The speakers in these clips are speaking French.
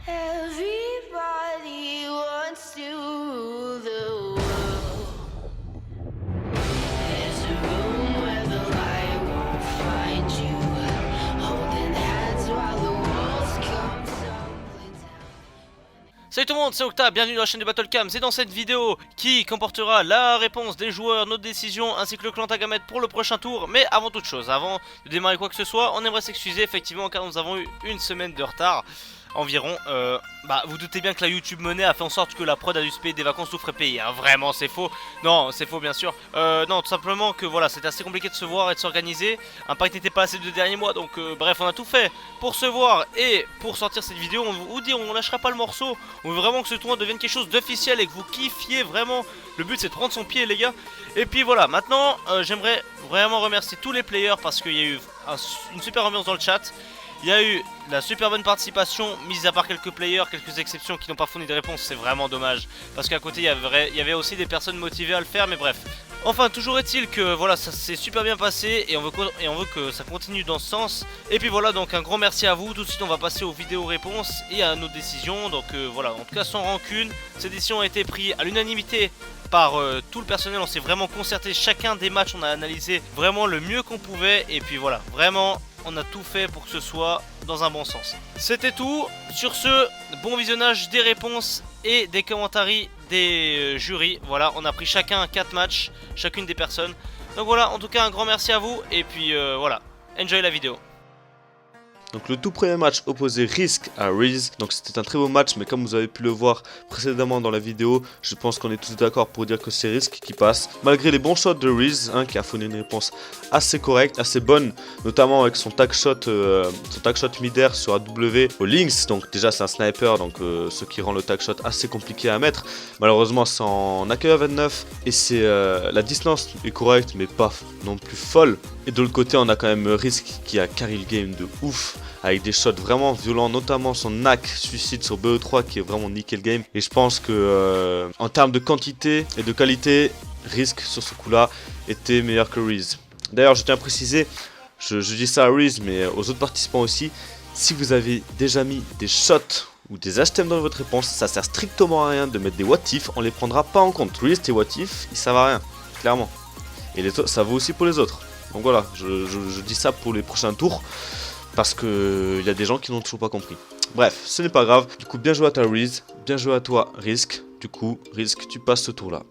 Everybody wants to rule the world. There's a room where the light won't find you, holding hands while the walls come tumbling down. Salut tout le monde, c'est Octa, bienvenue dans la chaîne de Battlecam. C'est dans cette vidéo qui comportera la réponse des joueurs, nos décisions ainsi que le clan Tagamet pour le prochain tour. Mais avant toute chose, avant de démarrer quoi que ce soit, on aimerait s'excuser effectivement car nous avons eu une semaine de retard environ. Vous doutez bien que la YouTube Money a fait en sorte que la prod a dû se payer des vacances tout frais payés, hein. Vraiment c'est faux. Non, c'est faux bien sûr. Non, tout simplement que voilà, c'était assez compliqué de se voir et de s'organiser. Impact n'était pas assez de derniers mois, donc bref, on a tout fait pour se voir et pour sortir cette vidéo. On vous dit, on lâchera pas le morceau. On veut vraiment que ce tournoi devienne quelque chose d'officiel et que vous kiffiez vraiment. Le but c'est de prendre son pied les gars. Et puis voilà, maintenant j'aimerais vraiment remercier tous les players parce qu'il y a eu une super ambiance dans le chat. Il y a eu la super bonne participation, mis à part quelques players, quelques exceptions qui n'ont pas fourni de réponse, c'est vraiment dommage. Parce qu'à côté il y avait aussi des personnes motivées à le faire, mais bref. Enfin, toujours est-il que voilà, ça s'est super bien passé et on veut que ça continue dans ce sens. Et puis voilà, donc un grand merci à vous. Tout de suite on va passer aux vidéos réponses et à nos décisions. Donc voilà, en tout cas sans rancune, ces décisions ont été prises à l'unanimité par tout le personnel. On s'est vraiment concerté, chacun des matchs on a analysé vraiment le mieux qu'on pouvait. Et puis voilà, vraiment on a tout fait pour que ce soit dans un bon sens. C'était tout. Sur ce, bon visionnage des réponses et des commentaires des jurys. Voilà, on a pris chacun 4 matchs, chacune des personnes. Donc voilà, en tout cas un grand merci à vous. Et puis voilà, enjoy la vidéo. Donc le tout premier match opposait Risk à Reese. Donc c'était un très beau match, mais comme vous avez pu le voir précédemment dans la vidéo, je pense qu'on est tous d'accord pour dire que c'est Risk qui passe. Malgré les bons shots de Reese, qui a fourni une réponse assez correcte, assez bonne, notamment avec son tag shot mid-air sur AW au Lynx. Donc déjà c'est un sniper, donc ce qui rend le tag shot assez compliqué à mettre. Malheureusement c'est en AKE29 et c'est la distance est correcte, mais pas non plus folle. Et de l'autre côté on a quand même Risk qui a carry le game de ouf, avec des shots vraiment violents, notamment son NAC suicide sur BE3 qui est vraiment nickel game. Et je pense que en termes de quantité et de qualité, Risk sur ce coup là était meilleur que Reese. D'ailleurs je tiens à préciser, je dis ça à Reese mais aux autres participants aussi, si vous avez déjà mis des shots ou des HTM dans votre réponse, ça sert strictement à rien de mettre des what if, on les prendra pas en compte. Reese tes what if, ils servent à rien, clairement. Et ça vaut aussi pour les autres. Donc voilà, je dis ça pour les prochains tours, parce que il y a des gens qui n'ont toujours pas compris. Bref, ce n'est pas grave. Du coup, bien joué à toi Reese, bien joué à toi Risk. Du coup, Risk, tu passes ce tour là.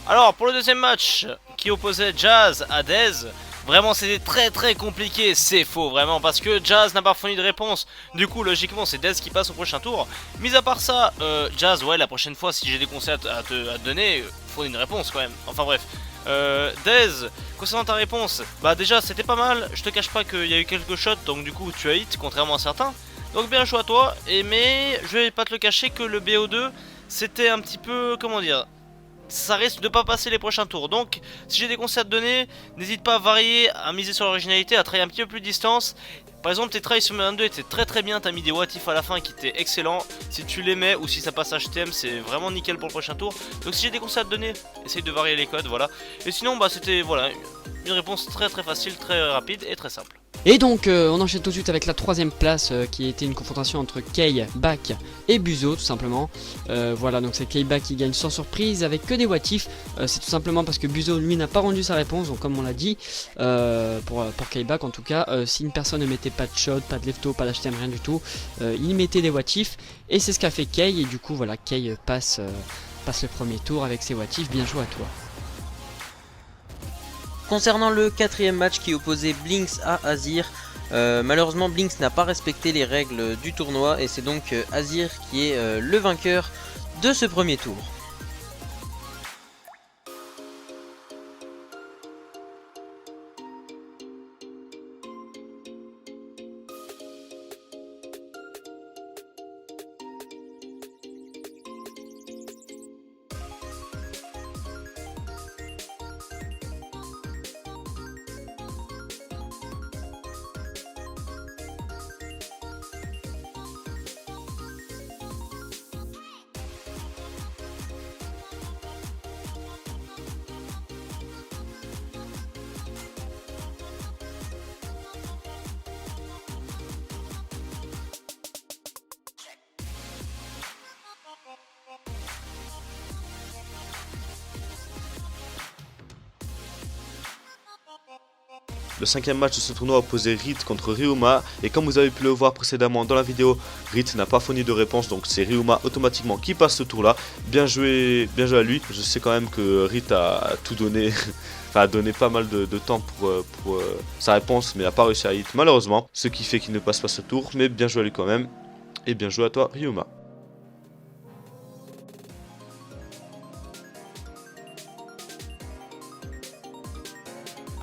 Alors pour le deuxième match qui opposait Jazz à Dez, vraiment c'était très compliqué, c'est faux vraiment, parce que Jazz n'a pas fourni de réponse. Du coup logiquement c'est Dez qui passe au prochain tour. Mis à part ça, Jazz, ouais, la prochaine fois si j'ai des conseils à te donner, fournis une réponse quand même. Enfin bref, Dez, concernant ta réponse, bah déjà c'était pas mal. Je te cache pas qu'il y a eu quelques shots, donc du coup tu as hit contrairement à certains. Donc bien joué à toi, mais je vais pas te le cacher que le BO2 c'était un petit peu, comment dire, ça risque de pas passer les prochains tours. Donc si j'ai des conseils à te donner, n'hésite pas à varier, à miser sur l'originalité, à travailler un petit peu plus de distance. Par exemple tes trails sur 22 étaient très bien, t'as mis des what if à la fin qui étaient excellents. Si tu les mets ou si ça passe HTM, c'est vraiment nickel pour le prochain tour. Donc si j'ai des conseils à te donner, essaye de varier les codes, voilà. Et sinon bah c'était voilà une réponse très facile, très rapide et très simple. Et donc on enchaîne tout de suite avec la troisième place qui était une confrontation entre Kay, Bak et Buzo tout simplement. Voilà, donc c'est Kay Bak qui gagne sans surprise avec que des what if. C'est tout simplement parce que Buzo lui n'a pas rendu sa réponse, donc comme on l'a dit, pour Kay Bak en tout cas, si une personne ne mettait pas de shot, pas de lefto, pas d'HTM, rien du tout, il mettait des what if et c'est ce qu'a fait Kay. Et du coup voilà, Kay passe le premier tour avec ses what if. Bien joué à toi. Concernant le quatrième match qui opposait Blinks à Azir, malheureusement Blinks n'a pas respecté les règles du tournoi et c'est donc Azir qui est le vainqueur de ce premier tour. le 5e match de ce tournoi opposait Rit contre Ryuma. Et comme vous avez pu le voir précédemment dans la vidéo, Rit n'a pas fourni de réponse, donc c'est Ryuma automatiquement qui passe ce tour là. Bien joué à lui. Je sais quand même que Rit a tout donné, enfin a donné pas mal de temps pour sa réponse, mais n'a pas réussi à hit malheureusement. Ce qui fait qu'il ne passe pas ce tour, mais bien joué à lui quand même. Et bien joué à toi Ryuma.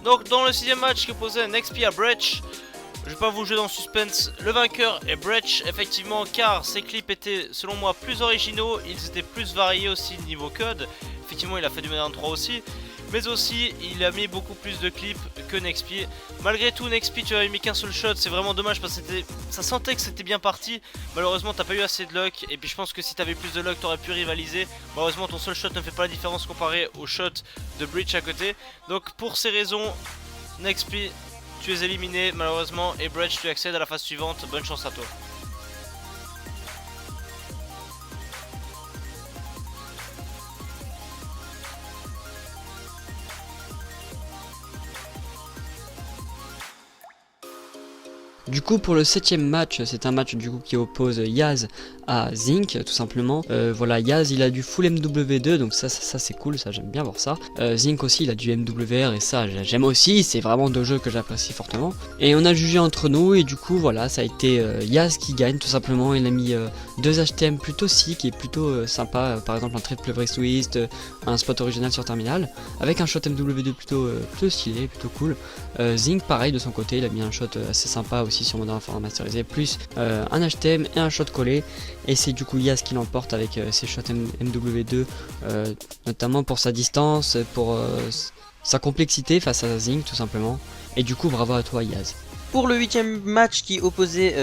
Donc dans le 6ème match qui opposait Nexpi à Breach, je vais pas vous jouer dans le suspense, le vainqueur est Breach effectivement, car ses clips étaient selon moi plus originaux, ils étaient plus variés aussi niveau code. Effectivement il a fait du Modern 3 aussi, mais aussi il a mis beaucoup plus de clips que Nexpi. Malgré tout Nexpi tu avais mis qu'un seul shot, c'est vraiment dommage parce que ça sentait que c'était bien parti. Malheureusement t'as pas eu assez de luck, et puis je pense que si t'avais plus de luck t'aurais pu rivaliser. Malheureusement ton seul shot ne fait pas la différence comparé au shot de Breach à côté. Donc pour ces raisons, Nexpi tu es éliminé malheureusement, et Breach tu accèdes à la phase suivante. Bonne chance à toi. Du coup pour le 7ème match, c'est un match du coup qui oppose Yaz à Zinc tout simplement. Voilà, Yaz il a du full MW2, donc ça c'est cool, ça j'aime bien voir ça. Zinc aussi il a du MWR et ça j'aime aussi, c'est vraiment deux jeux que j'apprécie fortement. Et on a jugé entre nous et du coup voilà, ça a été Yaz qui gagne tout simplement. Il a mis deux HTM plutôt sick et plutôt sympa, par exemple un triple wrist twist, un spot original sur terminal, avec un shot MW2 plutôt stylé, plutôt cool. Zinc pareil de son côté, il a mis un shot assez sympa aussi sur Modern Warfare Remasterisé, plus un HTM et un shot collé, et c'est du coup Yaz qui l'emporte avec ses shots MW2, notamment pour sa distance, pour sa complexité face à Zinc tout simplement, et du coup bravo à toi Yaz. Pour le 8ème match qui opposait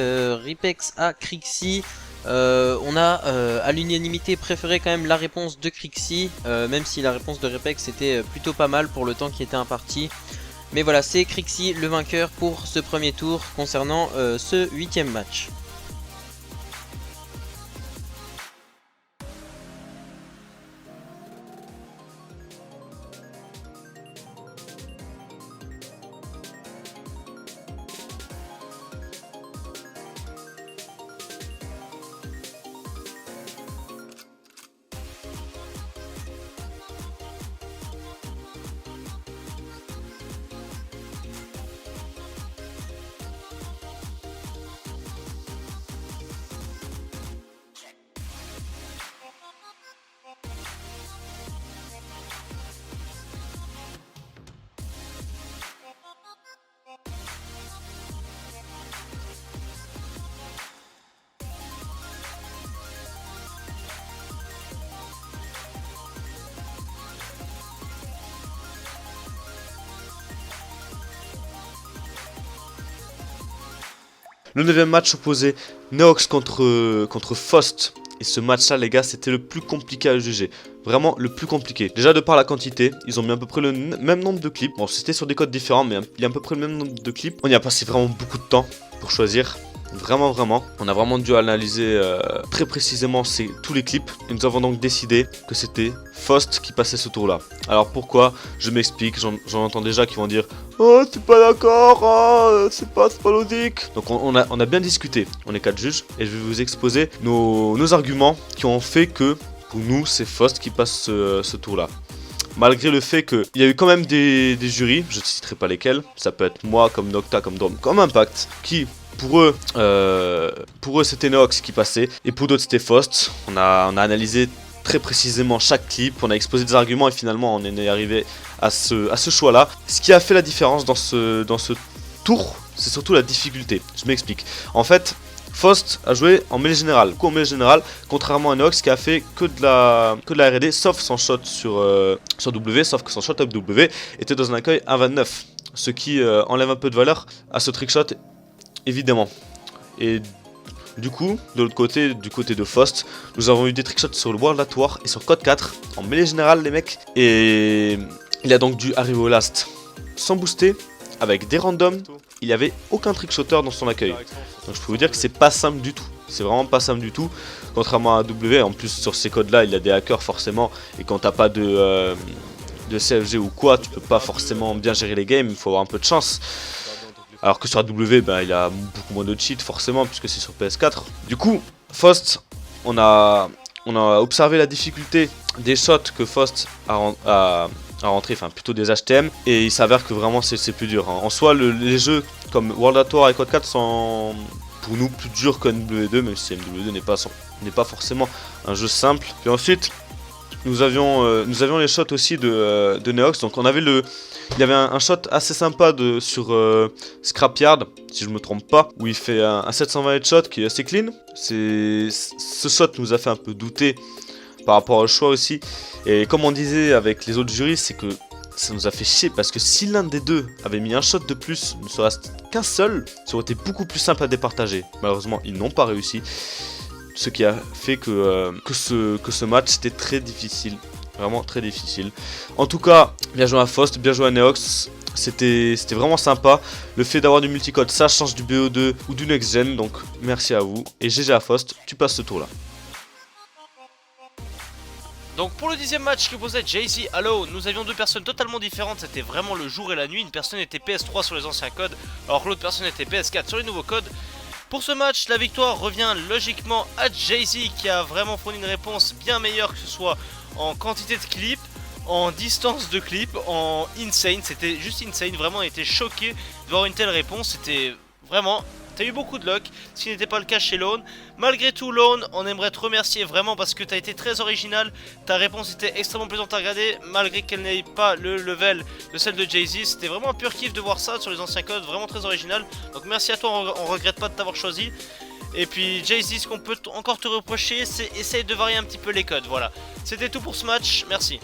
Ripex à Crixie, on a à l'unanimité préféré quand même la réponse de Crixie, même si la réponse de Ripex était plutôt pas mal pour le temps qui était imparti. Mais voilà, c'est Crixie le vainqueur pour ce premier tour concernant ce 8ème match. Le 9e match opposait Neox contre Faust. Et ce match là les gars, c'était le plus compliqué à juger. Vraiment le plus compliqué. Déjà de par la quantité, ils ont mis à peu près le même nombre de clips. Bon, c'était sur des codes différents, mais il y a à peu près le même nombre de clips. On y a passé vraiment beaucoup de temps pour choisir. Vraiment. On a vraiment dû analyser très précisément tous les clips. Et nous avons donc décidé que c'était Faust qui passait ce tour là. Alors pourquoi? Je m'explique, j'en entends déjà qui vont dire oh t'es pas d'accord, oh, c'est pas logique. Donc on a bien discuté, on est 4 juges. Et je vais vous exposer nos arguments qui ont fait que pour nous c'est Faust qui passe ce tour là. Malgré le fait qu'il y a eu quand même des jurys, je ne citerai pas lesquels, ça peut être moi, comme Nocta, comme Dom, comme Impact, qui pour eux c'était Nox qui passait, et pour d'autres c'était Faust. On a analysé très précisément chaque clip, on a exposé des arguments et finalement on est arrivé à ce choix là. Ce qui a fait la différence dans ce tour, c'est surtout la difficulté. Je m'explique. En fait, Faust a joué en mêlée générale. En mêlée générale, contrairement à Nox qui a fait que de la R&D, sauf son shot sur W, sauf que son shot up W était dans un accueil 1.29, ce qui enlève un peu de valeur à ce trickshot, évidemment. Et du coup, de l'autre côté, du côté de Faust, nous avons eu des trickshots sur le World at War et sur Code 4, en mêlée générale les mecs, et il a donc dû arriver au last sans booster, avec des randoms. Il n'y avait aucun trickshotter dans son accueil. Donc je peux vous dire que c'est pas simple du tout. C'est vraiment pas simple du tout. Contrairement à W, en plus sur ces codes là il y a des hackers forcément. Et quand t'as pas de de CFG ou quoi, tu peux pas forcément bien gérer les games, il faut avoir un peu de chance. Alors que sur AW, ben, il y a beaucoup moins de cheats forcément, puisque c'est sur PS4. Du coup, Faust, on a observé la difficulté des shots que Faust a rentré, enfin plutôt des HTM, et il s'avère que vraiment c'est plus dur. Hein. En soi, les jeux comme World at War et Code 4 sont pour nous plus durs que MW2, même si MW2 n'est pas forcément un jeu simple. Puis ensuite, nous avions les shots aussi de Neox, donc il y avait un shot assez sympa sur Scrapyard, si je me trompe pas, où il fait un 720 headshot qui est assez clean. Ce shot nous a fait un peu douter par rapport au choix aussi. Et comme on disait avec les autres jurys, c'est que ça nous a fait chier parce que si l'un des deux avait mis un shot de plus, ne serait-ce qu'un seul, ça aurait été beaucoup plus simple à départager. Malheureusement, ils n'ont pas réussi. Ce qui a fait que ce match était très difficile. Vraiment très difficile. En tout cas, bien joué à Faust, bien joué à Neox. C'était vraiment sympa. Le fait d'avoir du multicode, ça change du BO2 ou du Next Gen. Donc merci à vous. Et GG à Faust, tu passes ce tour là. Donc pour le 10e match qui opposait Jay-Z Halo, nous avions deux personnes totalement différentes, c'était vraiment le jour et la nuit. Une personne était PS3 sur les anciens codes, alors que l'autre personne était PS4 sur les nouveaux codes. Pour ce match, la victoire revient logiquement à Jay-Z qui a vraiment fourni une réponse bien meilleure, que ce soit en quantité de clips, en distance de clips, en insane. C'était juste insane, vraiment on était choqué de voir une telle réponse, c'était vraiment... T'as eu beaucoup de luck, ce qui n'était pas le cas chez Lone. Malgré tout Lone, on aimerait te remercier vraiment parce que t'as été très original. Ta réponse était extrêmement plaisante à regarder malgré qu'elle n'ait pas le level de celle de Jay-Z. C'était vraiment un pur kiff de voir ça sur les anciens codes, vraiment très original. Donc merci à toi, on regrette pas de t'avoir choisi. Et puis Jay-Z, ce qu'on peut encore te reprocher, c'est essayer de varier un petit peu les codes, voilà. C'était tout pour ce match, merci.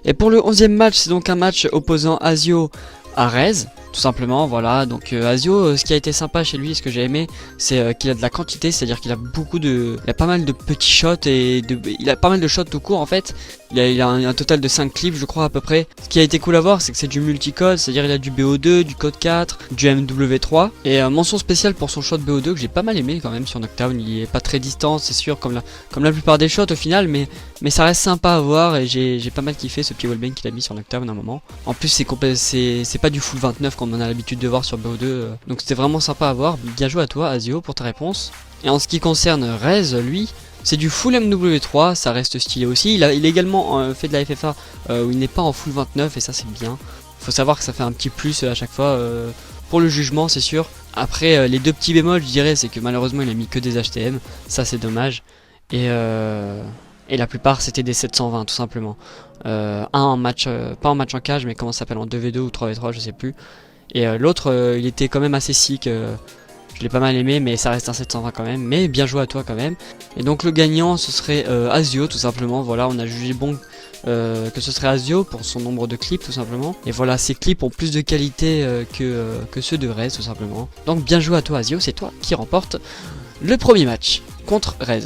Et pour le 11e match, c'est donc un match opposant Azio à Rez, tout simplement, voilà. Donc Azio, ce qui a été sympa chez lui, ce que j'ai aimé, c'est qu'il a de la quantité, c'est-à-dire qu'il a il a pas mal de petits shots et il a pas mal de shots tout court en fait. Il a un total de 5 clips je crois à peu près. Ce qui a été cool à voir, c'est que c'est du multicode, c'est-à-dire il a du BO2, du code 4, du MW3. Et mention spéciale pour son shot BO2 que j'ai pas mal aimé quand même sur Knockdown. Il est pas très distant, c'est sûr, comme la plupart des shots au final, mais ça reste sympa à voir et j'ai pas mal kiffé ce petit wallbang qu'il a mis sur Knockdown à un moment. En plus c'est pas du full 29 comme on a l'habitude de voir sur BO2, donc c'était vraiment sympa à voir. Bien joué à toi Azio pour ta réponse. Et en ce qui concerne Rez, lui, c'est du full MW3, ça reste stylé aussi. Il a également fait de la FFA où il n'est pas en full 29 et ça c'est bien. Faut savoir que ça fait un petit plus à chaque fois pour le jugement, c'est sûr. Après les deux petits bémols je dirais, c'est que malheureusement il a mis que des HTM, ça c'est dommage. Et la plupart c'était des 720 tout simplement. Un en match, pas en match en cage, mais comment ça s'appelle, en 2v2 ou 3v3 je sais plus. Et l'autre il était quand même assez sick. Je l'ai pas mal aimé, mais ça reste un 720 quand même. Mais bien joué à toi quand même. Et donc le gagnant, ce serait Azio tout simplement. Voilà, on a jugé bon que ce serait Azio pour son nombre de clips tout simplement. Et voilà, ces clips ont plus de qualité que ceux de Rez tout simplement. Donc bien joué à toi Azio, c'est toi qui remporte le premier match contre Rez.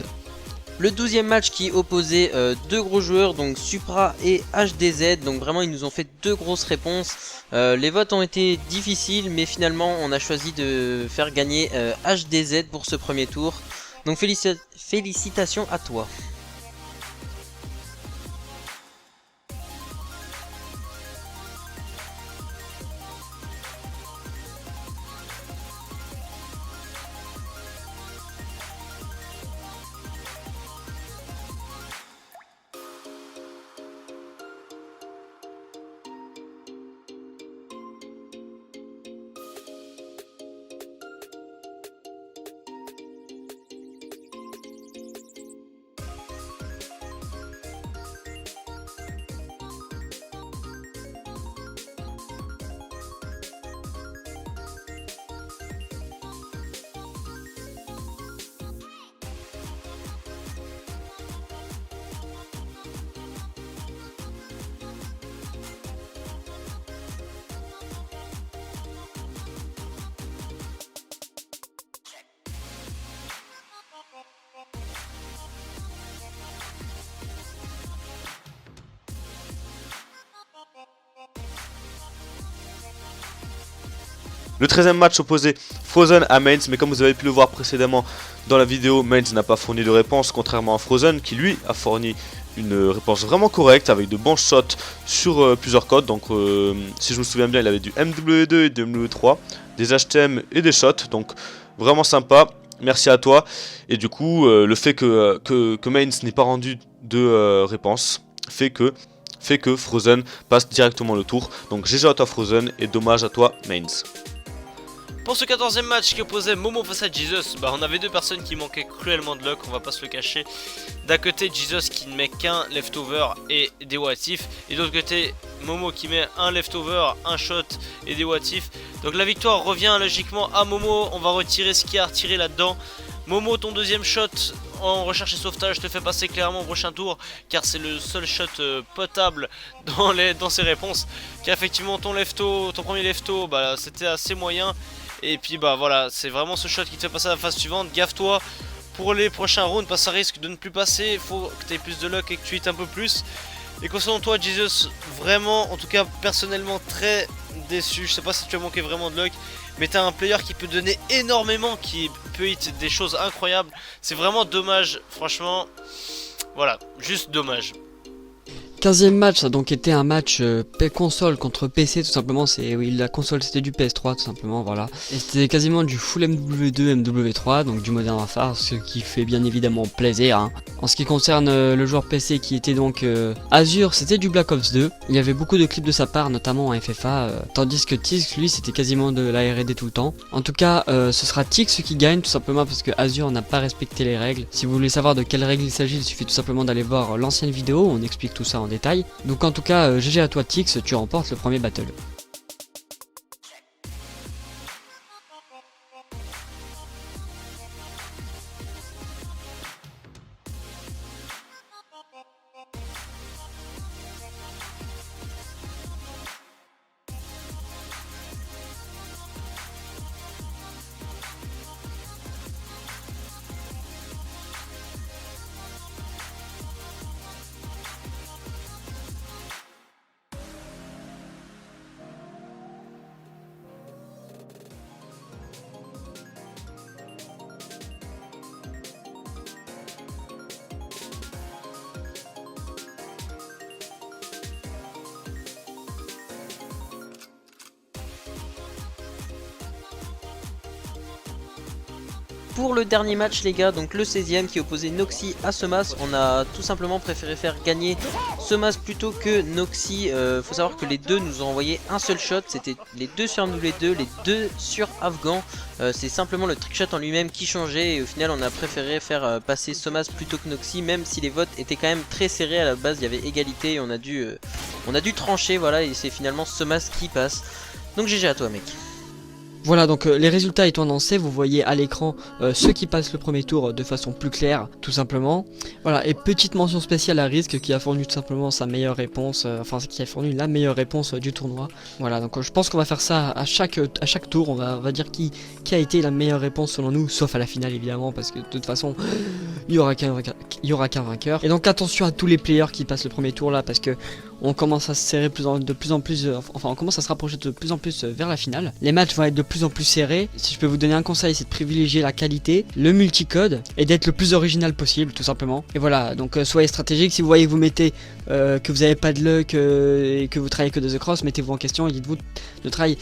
Le 12e match qui opposait deux gros joueurs, donc Supra et HDZ, donc vraiment ils nous ont fait deux grosses réponses. Les votes ont été difficiles, mais finalement on a choisi de faire gagner HDZ pour ce premier tour. Donc félicitations à toi. Le 13e match opposait Frozen à Mainz, mais comme vous avez pu le voir précédemment dans la vidéo, Mainz n'a pas fourni de réponse, contrairement à Frozen qui lui a fourni une réponse vraiment correcte avec de bons shots sur plusieurs codes. Donc si je me souviens bien, il avait du MW2 et du MW3, des HTM et des shots, donc vraiment sympa. Merci à toi. Et du coup, le fait que Mainz n'ait pas rendu de réponse fait que Frozen passe directement le tour. Donc GG à toi Frozen et dommage à toi Mainz. Pour ce 14e match qui opposait Momo face à Jesus, on avait deux personnes qui manquaient cruellement de luck, on va pas se le cacher. D'un côté Jesus qui ne met qu'un leftover et des what if, et de l'autre côté Momo qui met un leftover, un shot et des what if. Donc la victoire revient logiquement à Momo, on va retirer ce qu'il y a à retirer là-dedans. Momo, ton deuxième shot en recherche et sauvetage te fait passer clairement au prochain tour, car c'est le seul shot potable dans ses réponses. Car effectivement ton premier lefto, c'était assez moyen. Et puis voilà, c'est vraiment ce shot qui te fait passer à la phase suivante. Gaffe-toi pour les prochains rounds, parce que ça risque de ne plus passer. Il faut que tu aies plus de luck et que tu hits un peu plus. Et concernant toi Jesus, vraiment, en tout cas personnellement très déçu. Je sais pas si tu as manqué vraiment de luck, mais t'as un player qui peut donner énormément, qui peut hit des choses incroyables. C'est vraiment dommage, franchement. Voilà, juste dommage. 15e match, ça a donc été un match console contre PC tout simplement. Oui, la console c'était du PS3 tout simplement, voilà. Et c'était quasiment du full MW2, MW3, donc du Modern Warfare, ce qui fait bien évidemment plaisir. Hein. En ce qui concerne le joueur PC qui était donc Azure, c'était du Black Ops 2. Il y avait beaucoup de clips de sa part, notamment en FFA, tandis que Tix, lui, c'était quasiment de la R&D tout le temps. En tout cas, ce sera Tix qui gagne tout simplement parce que Azure n'a pas respecté les règles. Si vous voulez savoir de quelles règles il s'agit, il suffit tout simplement d'aller voir l'ancienne vidéo, on explique tout ça en détail. Donc en tout cas, GG à toi Tix, tu remportes le premier battle. Pour le dernier match les gars, donc le 16e qui opposait Noxy à Somas, on a tout simplement préféré faire gagner Somas plutôt que Noxy. Faut savoir que les deux nous ont envoyé un seul shot, c'était les deux sur MW2, les deux sur Afghan. C'est simplement le trickshot en lui-même qui changeait et au final on a préféré faire passer Somas plutôt que Noxy, même si les votes étaient quand même très serrés. À la base il y avait égalité et on a dû trancher, voilà, et c'est finalement Somas qui passe. Donc GG à toi mec. Voilà, donc les résultats étant annoncés, vous voyez à l'écran ceux qui passent le premier tour de façon plus claire, tout simplement. Voilà, et petite mention spéciale à Risk qui a fourni tout simplement sa meilleure réponse, enfin qui a fourni la meilleure réponse du tournoi. Voilà, donc je pense qu'on va faire ça à chaque tour, on va dire qui a été la meilleure réponse selon nous, sauf à la finale évidemment, parce que de toute façon, il y aura qu'un vainqueur. Et donc attention à tous les players qui passent le premier tour là, parce que on commence à se serrer de plus en plus, enfin on commence à se rapprocher de plus en plus vers la finale. Les matchs vont être de plus en plus serrés. Si je peux vous donner un conseil, c'est de privilégier la qualité, le multicode et d'être le plus original possible tout simplement. Et voilà, donc soyez stratégique. Si vous voyez que vous mettez que vous n'avez pas de luck et que vous travaillez que de The Cross, mettez-vous en question et dites-vous de travailler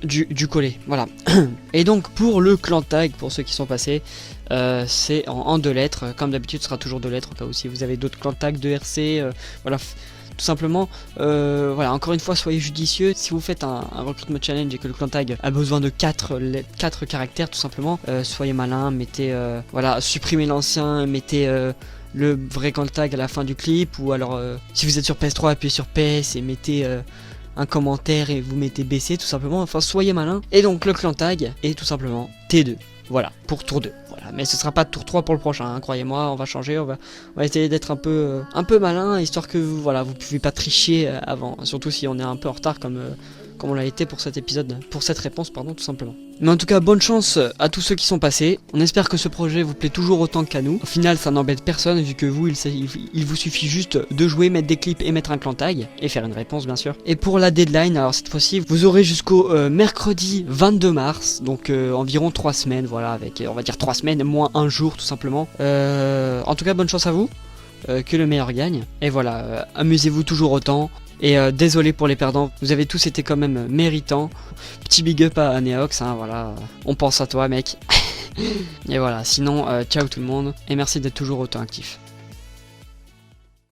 du collet. Voilà. Et donc pour le clan tag, pour ceux qui sont passés, c'est en 2 lettres. Comme d'habitude, ce sera toujours 2 lettres. Au cas où si vous avez d'autres clan tag de RC, voilà. Tout simplement, voilà, encore une fois, soyez judicieux. Si vous faites un recrutement challenge et que le clan tag a besoin de 4 caractères, tout simplement, soyez malin, mettez, voilà, supprimez l'ancien, mettez le vrai clan tag à la fin du clip, ou alors, si vous êtes sur PS3, appuyez sur PS et mettez un commentaire et vous mettez BC, tout simplement, enfin, soyez malin. Et donc, le clan tag est tout simplement T2. Voilà, pour tour 2. Voilà, mais ce sera pas tour 3 pour le prochain, hein, croyez-moi, on va changer, on va essayer d'être un peu malin, histoire que voilà, vous pouvez pas tricher avant, surtout si on est un peu en retard comme comme on l'a été pour cet épisode, pour cette réponse pardon, tout simplement. Mais en tout cas, bonne chance à tous ceux qui sont passés. On espère que ce projet vous plaît toujours autant qu'à nous. Au final, ça n'embête personne vu que vous, il vous suffit juste de jouer, mettre des clips et mettre un clan tag et faire une réponse bien sûr. Et pour la deadline, alors cette fois-ci, vous aurez jusqu'au mercredi 22 mars, donc environ 3 semaines, voilà, avec on va dire 3 semaines moins un jour tout simplement. En tout cas, bonne chance à vous, que le meilleur gagne. Et voilà, amusez-vous toujours autant. Et désolé pour les perdants, vous avez tous été quand même méritants. Petit big up à Neox, hein, voilà, on pense à toi mec. Et voilà, sinon ciao tout le monde et merci d'être toujours autant actif.